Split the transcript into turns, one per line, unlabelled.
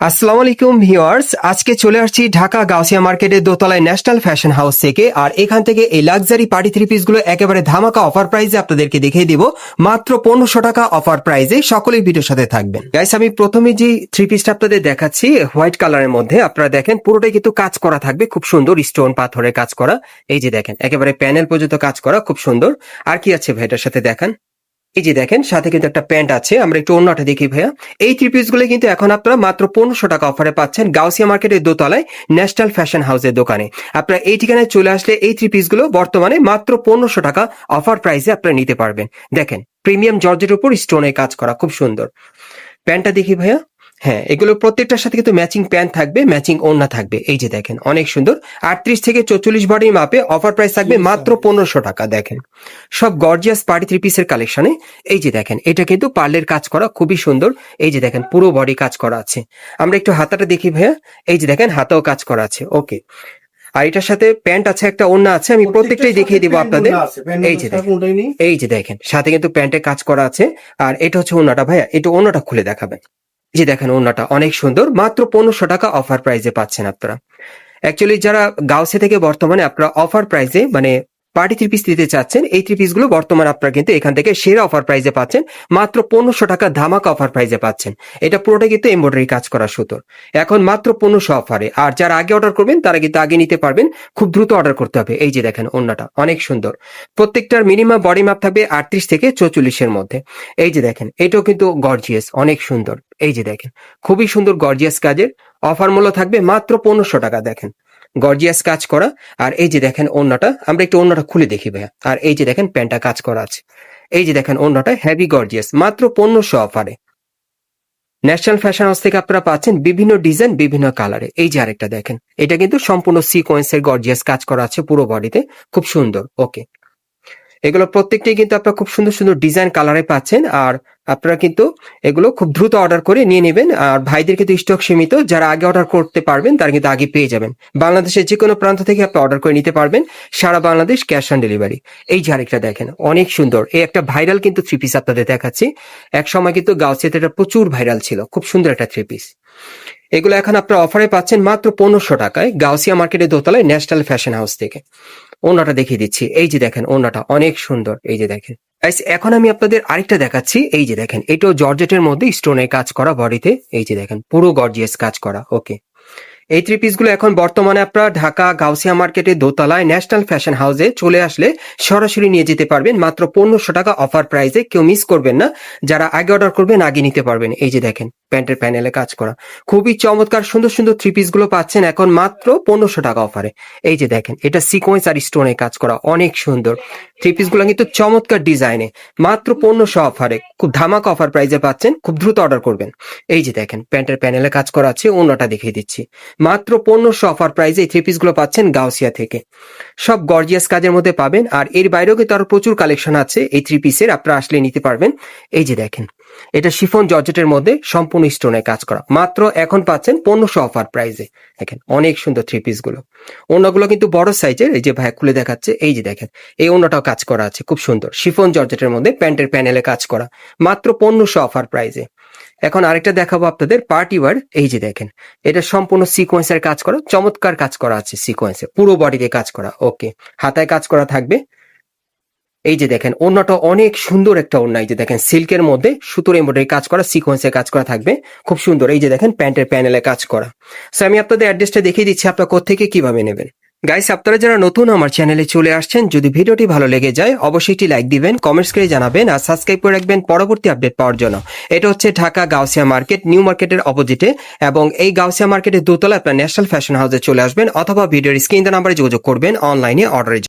আসসালামু আলাইকুম ভিউয়ার্স, আজকে চলে আসছি ঢাকা গাউসিয়া মার্কেটের দোতলায় ন্যাশনাল ফ্যাশন হাউস থেকে। আর এখান থেকে এই লাক্সারি পার্টি থ্রি পিস গুলো একেবারে ধামাকা অফার প্রাইসে আপনাদেরকে দেখিয়ে দিব, মাত্র 1500 টাকা অফার প্রাইসে। সকলেই ভিডিওর সাথে থাকবেন। গাইস, আমি প্রথমে যে থ্রি পিসটা আপনাদের দেখাচ্ছি হোয়াইট কালারের মধ্যে, আপনারা দেখেন পুরোটাই কিন্তু কাজ করা থাকবে, খুব সুন্দর স্টোন পাথরের কাজ করা। এই যে দেখেন একেবারে প্যানেল পর্যন্ত কাজ করা, খুব সুন্দর। আর কি আছে ভাইটার সাথে দেখান, এই যে দেখেন সাথে কিন্তু একটা প্যান্ট আছে। আমরা একটু অন্যটা দেখি ভাইয়া। এই থ্রি পিস গুলো কিন্তু এখন আপনারা মাত্র 1500 টাকা অফারে পাচ্ছেন গাউসিয়া মার্কেটের দোতলায় ন্যাশনাল ফ্যাশন হাউসের দোকানে। আপনারা এই ঠিকানায় চলে আসলে এই থ্রি পিস গুলো বর্তমানে মাত্র 1500 টাকা অফার প্রাইসে আপনারা নিতে পারবেন। দেখেন প্রিমিয়াম জর্জের উপর স্টোনে কাজ করা, খুব সুন্দর। প্যান্টটা দেখি ভাইয়া। হ্যাঁ, এগুলো প্রত্যেকটার সাথে কিন্তু ম্যাচিং প্যান্ট থাকবে, ম্যাচিং ওড়না থাকবে। এই যে দেখেন অনেক সুন্দর। 38 থেকে 44 বডি মাপে অফার প্রাইস থাকবে মাত্র 1500 টাকা। দেখেন সব গর্জিয়াস পার্টি থ্রি পিসের কালেকশনে। এই যে দেখেন এটা কিন্তু পার্লের কাজ করা, খুবই সুন্দর। এই যে দেখেন পুরো বডি কাজ করা আছে। আমরা একটু হাতাটা দেখি ভাইয়া। এই যে দেখেন হাতাও কাজ করা আছে। ওকে, আর এটার সাথে প্যান্ট আছে, একটা ওড়না আছে। আমি প্রত্যেকটাই দেখিয়ে দিব আপনাদের। এই যে দেখেন, এই যে দেখেন সাথে কিন্তু প্যান্টে কাজ করা আছে। আর এটা হচ্ছে ওড়নাটা ভাইয়া, এটা ওড়নাটা খুলে দেখাবেন। এই যে দেখেন ওড়নাটা অনেক সুন্দর, মাত্র 1500 টাকা অফার প্রাইসে পাচ্ছেন আপনারা। অ্যাকচুয়ালি যারা গাউসে থেকে বর্তমানে আপনারা অফার প্রাইসে মানে পার্টি থ্রি পিস দিতে চাচ্ছেন, এই থ্রি পিস গুলো বর্তমানে আপনারা কিন্তু এখান থেকে সেরা অফার প্রাইসে পাচ্ছেন, মাত্র 1500 টাকা ধামাকা অফার প্রাইসে পাচ্ছেন। এটা পুরোটা কিন্তু এমব্রয়ডারি কাজ করা সুতোর, এখন মাত্র 1500 অফারে। আর যারা আগে অর্ডার করবেন তারা কিন্তু আগে নিতে পারবেন, খুব দ্রুত অর্ডার করতে হবে। এই যে দেখেন ওড়নাটা অনেক সুন্দর, প্রত্যেকটার মিনিমাম বডি মাপ থাকবে 38 থেকে 44 এর মধ্যে। এই যে দেখেন এটাও কিন্তু গর্জিয়াস, অনেক সুন্দর। এই যে দেখেন খুবই সুন্দর গর্জিয়াস কাজের, অফার মূল্য থাকবে মাত্র 1500 টাকা। দেখেন গর্জিয়াস কাজ করা। আর এই যে দেখেন ওড়নাটা, আমরা একটু ওড়নাটা খুলে দেখি ভাইয়া। আর এই যে দেখেন প্যান্টটা কাজ করা আছে। এই যে দেখেন ওড়নাটা হেভি গর্জিয়াস, মাত্র 1500 অফারে। ন্যাশনাল ফ্যাশন হাউস থেকে আপনারা পাচ্ছেন বিভিন্ন ডিজাইন, বিভিন্ন কালারে। এই যে আরেকটা দেখেন, এটা কিন্তু সম্পূর্ণ সিকোয়েন্সের গর্জিয়াস কাজ করা আছে পুরো বডিতে, খুব সুন্দর। ওকে, এগুলো প্রত্যেকটাই কিন্তু আপনারা খুব সুন্দর সুন্দর ডিজাইন কালারে পাচ্ছেন। আর আপনারা কিন্তু এগুলো খুব দ্রুত অর্ডার করে নিয়ে নেবেন। আর ভাইদের কিন্তু স্টক সীমিত, যারা আগে অর্ডার করতে পারবেন তারা কিন্তু আগে পেয়ে যাবেন। বাংলাদেশের যে কোনো প্রান্ত থেকে আপনি অর্ডার করে নিতে পারবেন, সারা বাংলাদেশ ক্যাশ অন ডেলিভারি। এই যে আরেকটা দেখেন অনেক সুন্দর, এই একটা ভাইরাল কিন্তু থ্রি পিস আপনাদের দেখাচ্ছি। এক সময় কিন্তু গাউসিয়াতে এটা প্রচুর ভাইরাল ছিল, খুব সুন্দর একটা থ্রি পিস। এগুলো এখন আপনারা অফারে পাচ্ছেন মাত্র 1500 টাকায় গাউসিয়া মার্কেটের দোতলায় ন্যাশনাল ফ্যাশন হাউস থেকে। ওনাটা দেখিয়ে দিচ্ছি। এই যে দেখেন ওনাটা অনেক সুন্দর। এই যে দেখেন এখন আমি আপনাদের আরেকটা দেখাচ্ছি। এই যে দেখেন এটাও জর্জেটের মধ্যে স্টোনে কাজ করা বডিতে। এই যে দেখেন পুরো গর্জিয়াস কাজ করা। ওকে, এই থ্রি পিস গুলো এখন বর্তমানে আপনারা ঢাকা গাউসিয়া মার্কেটের দোতলায় ন্যাশনাল ফ্যাশন হাউসে চলে আসলে সরাসরি নিয়ে যেতে পারবেন মাত্র 1500 টাকা অফার প্রাইসে। কেউ মিস করবেন না, যারা আগে অর্ডার করবেন আগে নিতে পারবেন। এই যে দেখেন প্যান্টের প্যানেলে কাজ করা, খুবই চমৎকার সুন্দর সুন্দর থ্রি পিস গুলো পাচ্ছেন এখন মাত্র 1500 টাকা অফারে। এই যে দেখেন এটা সিকোয়েন্স আর স্টোনে কাজ করা, অনেক সুন্দর। থ্রি পিস গুলো কিন্তু চমৎকার ডিজাইনে, মাত্র 1500 অফারে, খুব ধামাকা অফার প্রাইসে পাচ্ছেন, খুব দ্রুত অর্ডার করবেন। এই যে দেখেন প্যান্টের প্যানেলে কাজ করা আছে, অন্যটা দেখিয়ে দিচ্ছি। মাত্র 1500 অফার প্রাইসে এই থ্রি পিস গুলো পাচ্ছেন গাউসিয়া থেকে। সব গর্জিয়াস কাজের মধ্যে পাবেন। আর এর বাইরেও কিন্তু আরো প্রচুর কালেকশন আছে এই থ্রি পিসের, আপনারা আসলে নিতে পারবেন। এই যে দেখেন এটা শিফন জর্জেটের মধ্যে সম্পূর্ণ স্টোনে কাজ করা, মাত্র এখন পাচ্ছেন 1500 অফার প্রাইসে। দেখেন অনেক সুন্দর থ্রি পিস গুলো। অন্যগুলো কিন্তু বড় সাইজের, এই যে ভাই খুলে দেখাচ্ছে। এই যে দেখেন এই অন্যটাও কাজ করা আছে, খুব সুন্দর শিফন জর্জেটের মধ্যে প্যান্টের প্যানেলে কাজ করা, মাত্র 1500 অফার প্রাইসে। এখন আরেকটা দেখাবো আপনাদের পার্টি ওয়্যার। এই যে দেখেন এটা সম্পূর্ণ সিকোয়েন্সের কাজ করা, চমৎকার কাজ করা আছে সিকোয়েন্সে, পুরো বডিতে কাজ করা। ওকে, হাতায় কাজ করা থাকবে। এই যে দেখেন ওড়নাটা অনেক সুন্দর একটা ওড়না। এই যে দেখেন সিল্কের মধ্যে সুতোর এমব্রয়ডারি কাজ করা, সিকোয়েন্সের কাজ করা থাকবে, খুব সুন্দর। এই যে দেখেন প্যান্টের প্যানেলে কাজ করা। সো আমি আপনাদের অ্যাড্রেসটা দেখিয়ে দিচ্ছি, আপনারা কোত্থেকে কিভাবে নেবেন। গাইস, আপনারা যারা নতুন আমার চ্যানেলে চলে আসছেন, যদি ভিডিওটি ভালো লেগে যায় অবশ্যই একটি লাইক দিবেন, কমেন্টস করে জানাবেন আর সাবস্ক্রাইব করে রাখবেন পরবর্তী আপডেট পাওয়ার জন্য। এটা হচ্ছে ঢাকা গাউসিয়া মার্কেট, নিউ মার্কেটের অপোজিটে। এবং এই গাউসিয়া মার্কেটের দোতলা আপনার ন্যাশনাল ফ্যাশন হাউসে চলে আসবেন, অথবা ভিডিওর স্ক্রিন নাম্বারে যোগাযোগ করবেন অনলাইনে অর্ডারের জন্য।